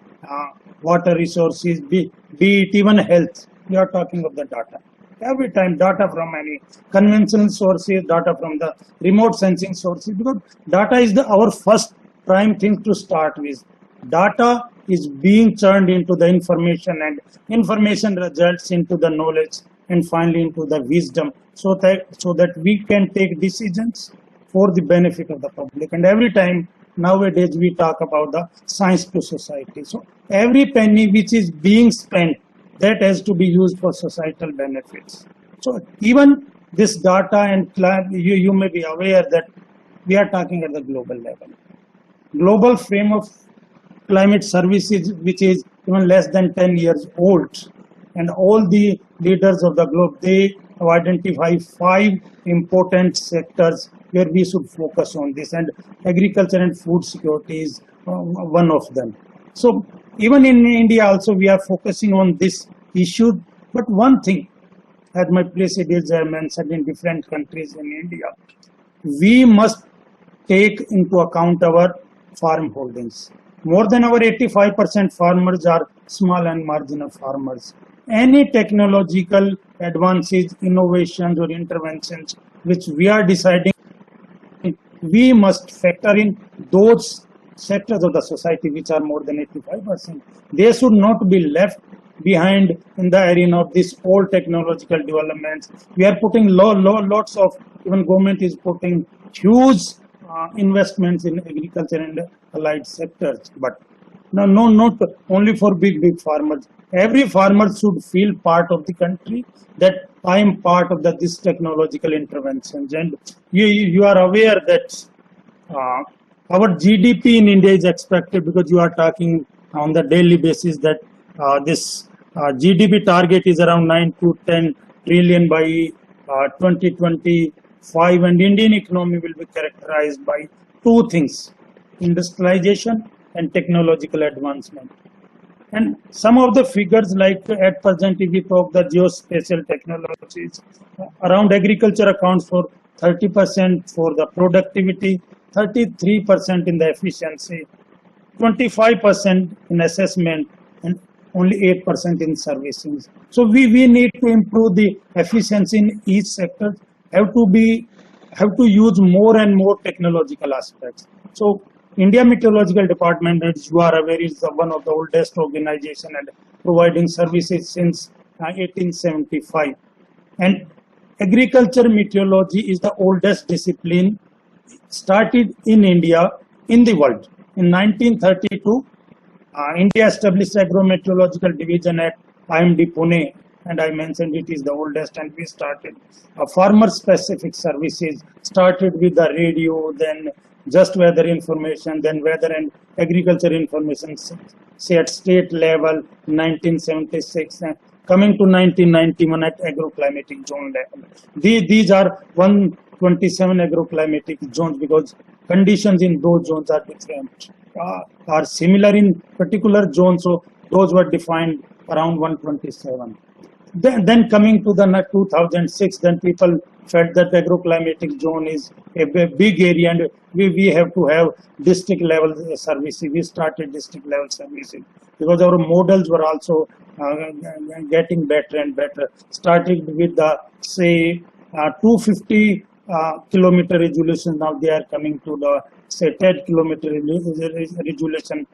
water resources, be it even health, we are talking of the data. Every time data from any conventional sources, data from the remote sensing sources, because data is our first prime thing to start with. Data is being turned into the information, and information results into the knowledge, and finally into the wisdom, so that we can take decisions for the benefit of the public. And every time nowadays we talk about the science to society. So every penny which is being spent, that has to be used for societal benefits. So even this data and you may be aware that we are talking at the global level. Global frame of climate services, which is even less than 10 years old, and all the leaders of the globe, they have identified 5 important sectors where we should focus on this, and agriculture and food security is one of them. So even in India also we are focusing on this issue. But one thing, as my predecessors have mentioned in different countries in India, we must take into account our farm holdings. More than our 85% farmers are small and marginal farmers. Any technological advances, innovations or interventions which we are deciding, we must factor in those sectors of the society which are more than 85%. They should not be left behind in the arena of this old technological developments. We are putting lots of, even government is putting huge investments in agriculture and allied sectors. But no, not only for big farmers. Every farmer should feel part of the country, that I am part of this technological interventions. And you are aware that our GDP in India is expected, because you are talking on the daily basis, that this GDP target is around 9 to 10 trillion by 2025, and Indian economy will be characterized by 2 things: industrialization and technological advancement. And some of the figures, like at present, if we talk the geospatial technologies, around agriculture accounts for 30% for the productivity, 33% in the efficiency, 25% in assessment, and only 8% in servicing. So we need to improve the efficiency in each sector. Have to use more and more technological aspects. So India Meteorological Department, as you are aware, is one of the oldest organization and providing services since 1875. And agriculture meteorology is the oldest discipline started in India in the world. In 1932, India established Agro-Meteorological Division at IMD Pune, and I mentioned it is the oldest, and we started farmer-specific services, started with the radio, then just weather information, then weather and agriculture information, say at state level, 1976, and coming to 1991 at agroclimatic zone level. These are 127 agroclimatic zones, because conditions in those zones are different, are similar in particular zones, so those were defined around 127. Then coming to the 2006, then people felt that the agroclimatic zone is a big area, and we have to have district level services. We started district level services because our models were also getting better and better. Starting with the, say, 250 kilometer resolution. Now they are coming to the say 10 kilometer resolution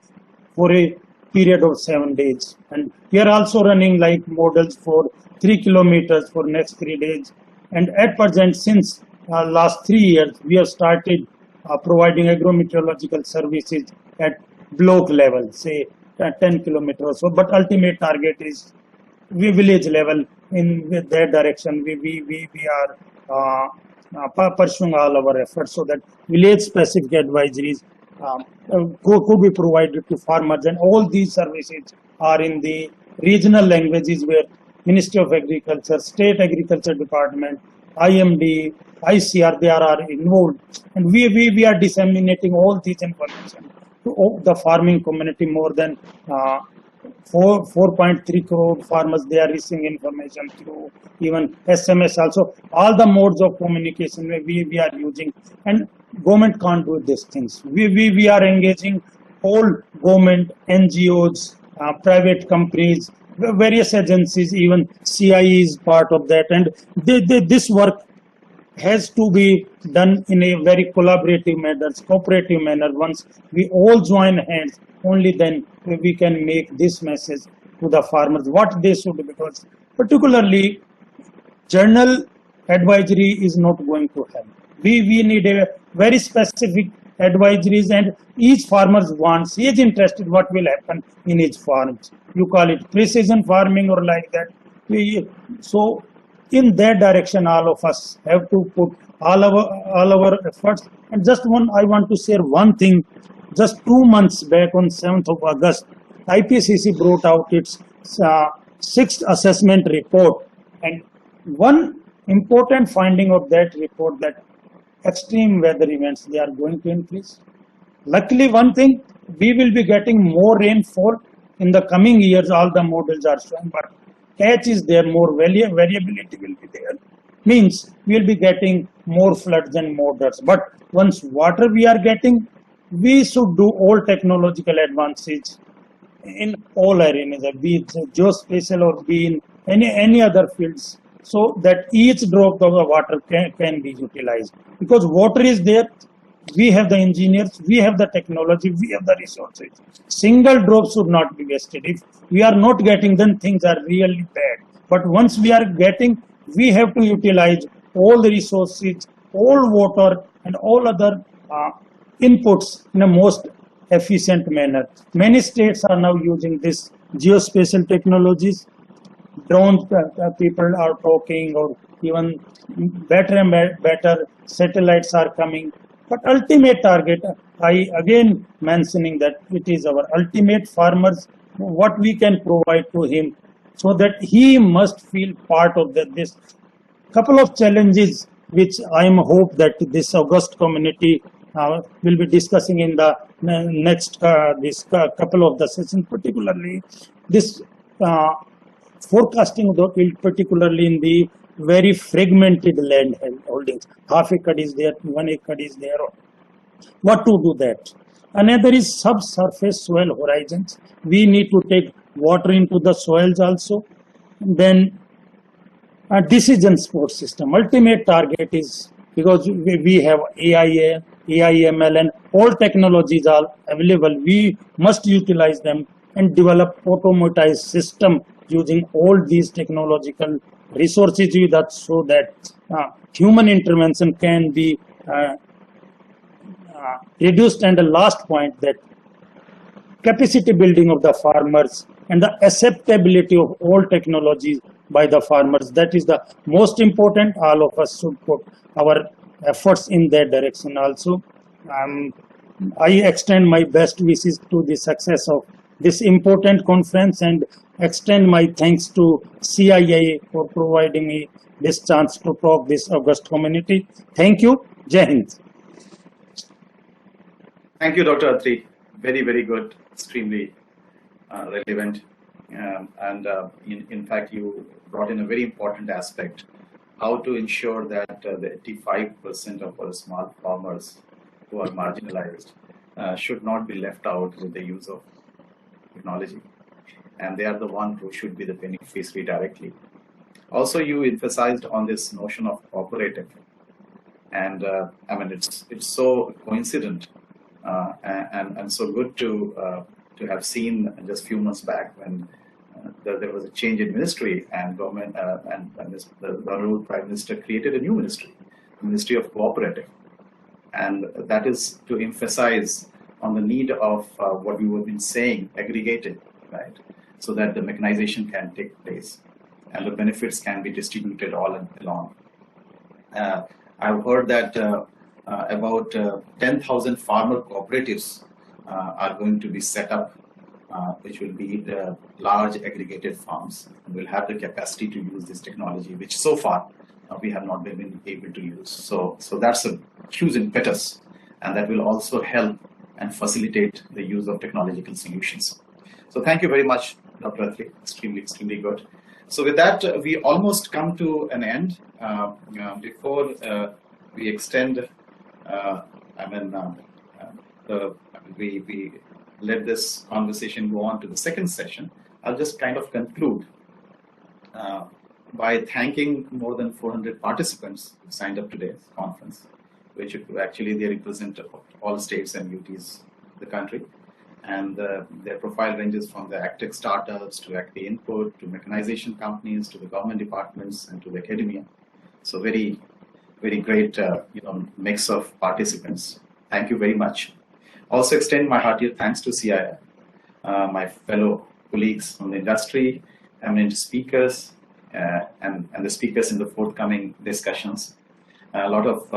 for a period of 7 days. And we are also running like models for 3 kilometers for next 3 days. And at present, since last 3 years, we have started providing agrometeorological services at block level, say 10 kilometers or so. But ultimate target is village level. In that direction, we are pursuing all our efforts so that village specific advisories could be provided to farmers, and all these services are in the regional languages where Ministry of Agriculture, State Agriculture Department, IMD, ICR, they are involved, and we are disseminating all these information to the farming community. More than 4.3 crore farmers, they are receiving information through even SMS also. All the modes of communication we are using, and government can't do these things. We are engaging all government, NGOs, private companies, various agencies, even CIE is part of that, and this work has to be done in a very collaborative manner, cooperative manner. Once we all join hands, only then we can make this message to the farmers what they should do, because particularly journal advisory is not going to help. We need a very specific advisories, and each farmer wants, he is interested what will happen in his farms. You call it precision farming or like that. So in that direction, all of us have to put all our efforts. And just I want to share one thing. Just 2 months back, on 7th of August, IPCC brought out its 6th assessment report, and one important finding of that report, that extreme weather events, they are going to increase. Luckily, one thing, we will be getting more rainfall in the coming years. All the models are showing, but catch is there, more variability will be there. Means we will be getting more floods and more droughts. But once water we are getting, we should do all technological advances in all arenas, be it geospatial or be in any other fields, so that each drop of the water can be utilized. Because water is there, we have the engineers, we have the technology, we have the resources. Single drop should not be wasted. If we are not getting, then things are really bad. But once we are getting, we have to utilize all the resources, all water and all other inputs in a most efficient manner. Many states are now using this geospatial technologies. Drones people are talking, or even better and better satellites are coming. But ultimate target, I again mentioning that it is our ultimate farmers, what we can provide to him, so that he must feel part of this. Couple of challenges which I am hope that this August community will be discussing in the next this couple of the sessions, particularly this forecasting, particularly in the very fragmented land holdings. Half acre is there, 1 acre is there. What to do that? Another is subsurface soil horizons. We need to take water into the soils also. Then a decision support system. Ultimate target is, because we have AI, ML, and all technologies are available, we must utilize them and develop automatized system using all these technological resources with us, so that human intervention can be reduced. And the last point, that capacity building of the farmers and the acceptability of all technologies by the farmers, that is the most important. All of us should put our efforts in that direction also. I extend my best wishes to the success of this important conference, and extend my thanks to CIA for providing me this chance to talk this August community. Thank you. Jai Hind. Thank you, Dr. Atri. Very, very good, extremely relevant. In fact, you brought in a very important aspect, how to ensure that the 85% of our small farmers who are marginalized should not be left out with the use of technology. And they are the one who should be the beneficiary directly. Also, you emphasized on this notion of cooperative. And I mean, it's so coincident and so good to have seen just a few months back when there was a change in ministry and government and the Honorable Prime Minister created a new ministry, the Ministry of Cooperative, and that is to emphasize on the need of what we have been saying, aggregated, right, so that the mechanization can take place and the benefits can be distributed all along. I've heard that about 10,000 farmer cooperatives are going to be set up, which will be the large aggregated farms and will have the capacity to use this technology, which so far we have not been able to use. So that's a huge impetus, and that will also help and facilitate the use of technological solutions. So thank you very much, Dr. Atri. Extremely good. So with that, we almost come to an end. Before we extend, we let this conversation go on to the second session, I'll just kind of conclude by thanking more than 400 participants who signed up today's conference, which actually they represent all states and UTs of the country. And their profile ranges from the agtech startups to agri input to mechanization companies to the government departments and to the academia. So very great mix of participants. Thank you very much. Also extend my heartiest thanks to CII, my fellow colleagues from the industry, eminent speakers, and the speakers in the forthcoming discussions. A lot of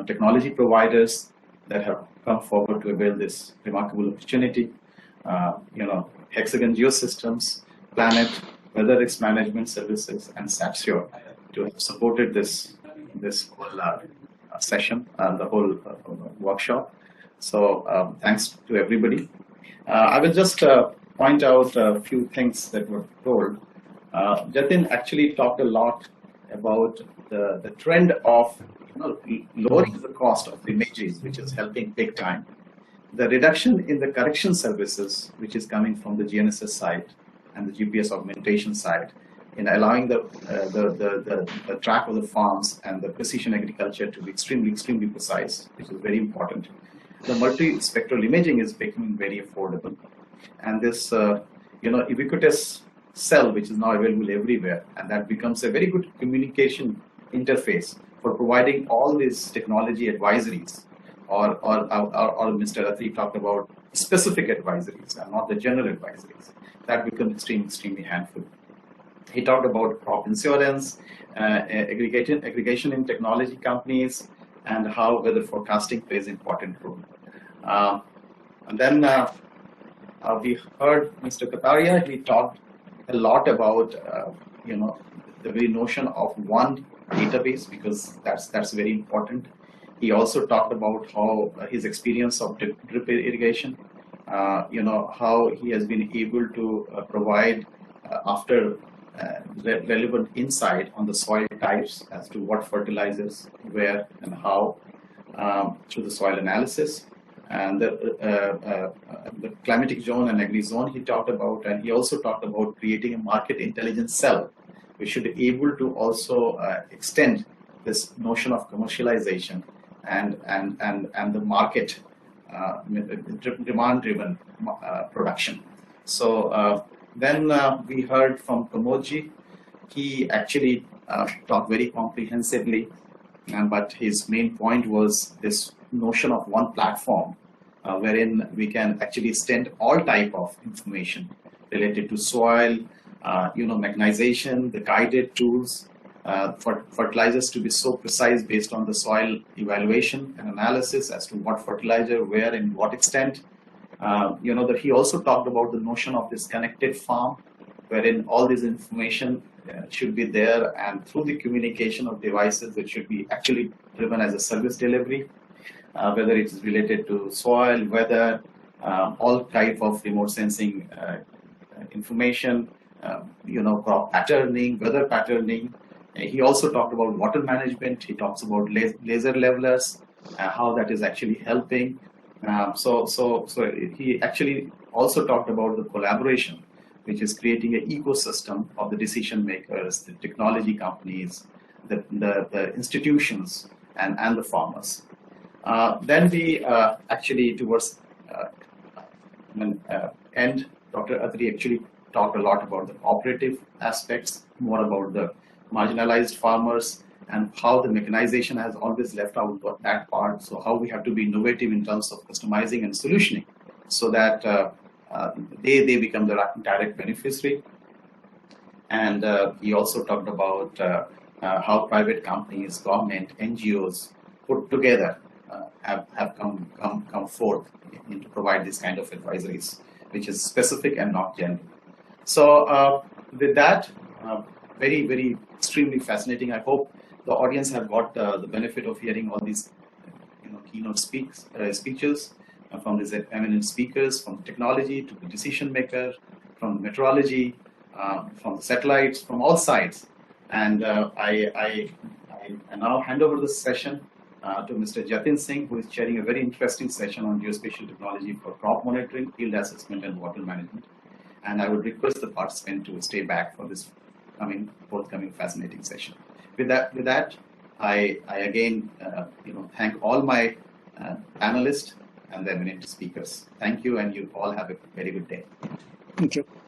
technology providers that have come forward to avail this remarkable opportunity. Hexagon Geosystems, Planet, Weather Risk Management Services, and SAPSURE to have supported this whole session and the whole workshop. So thanks to everybody. I will just point out a few things that were told. Jatin actually talked a lot about the trend of lowering the cost of images, which is helping big time. The reduction in the correction services, which is coming from the GNSS side and the GPS augmentation side, in allowing the track of the farms and the precision agriculture to be extremely precise, which is very important. The multi-spectral imaging is becoming very affordable, and this ubiquitous cell, which is now available everywhere, and that becomes a very good communication interface for providing all these technology advisories, or Mr. Atri talked about specific advisories and not the general advisories. That becomes extremely handful. He talked about crop insurance, aggregation in technology companies, and how weather forecasting plays an important role. And then we heard Mr. Kataria. He talked a lot about the very notion of one database, because that's very important. He also talked about how his experience of drip irrigation, how he has been able to provide after relevant insight on the soil types as to what fertilizers, where and how, through the soil analysis. And the climatic zone and agri zone he talked about, and he also talked about creating a market intelligence cell, which should be able to also extend this notion of commercialization and the market demand-driven production. So then we heard from Pramodji. He actually talked very comprehensively, but his main point was this notion of one platform, wherein we can actually send all type of information related to soil, mechanization, the guided tools, for fertilizers to be so precise based on the soil evaluation and analysis as to what fertilizer, where, and what extent. That he also talked about the notion of this connected farm, wherein all this information should be there, and through the communication of devices, it should be actually driven as a service delivery, whether it is related to soil, weather, all type of remote sensing information, crop patterning, weather patterning. He also talked about water management. He talks about laser levelers, how that is actually helping. So he actually also talked about the collaboration, which is creating an ecosystem of the decision makers, the technology companies, the institutions, and the farmers. Then we actually towards end, Dr. Atri actually talked a lot about the operative aspects, more about the marginalized farmers and how the mechanization has always left out that part. So how we have to be innovative in terms of customizing and solutioning so that they become the direct beneficiary. And he also talked about how private companies, government, NGOs put together have come forth to provide this kind of advisories, which is specific and not general. So with that, very, very extremely fascinating. I hope the audience have got the benefit of hearing all these keynote speeches from these eminent speakers, from technology to the decision maker, from the metrology, from the satellites, from all sides. And I now hand over the session to Mr. Jatin Singh, who is chairing a very interesting session on geospatial technology for crop monitoring, field assessment, and water management. And I would request the participant to stay back for this forthcoming fascinating session. With that, I again thank all my panelists and the eminent speakers. Thank you, and you all have a very good day. Thank you.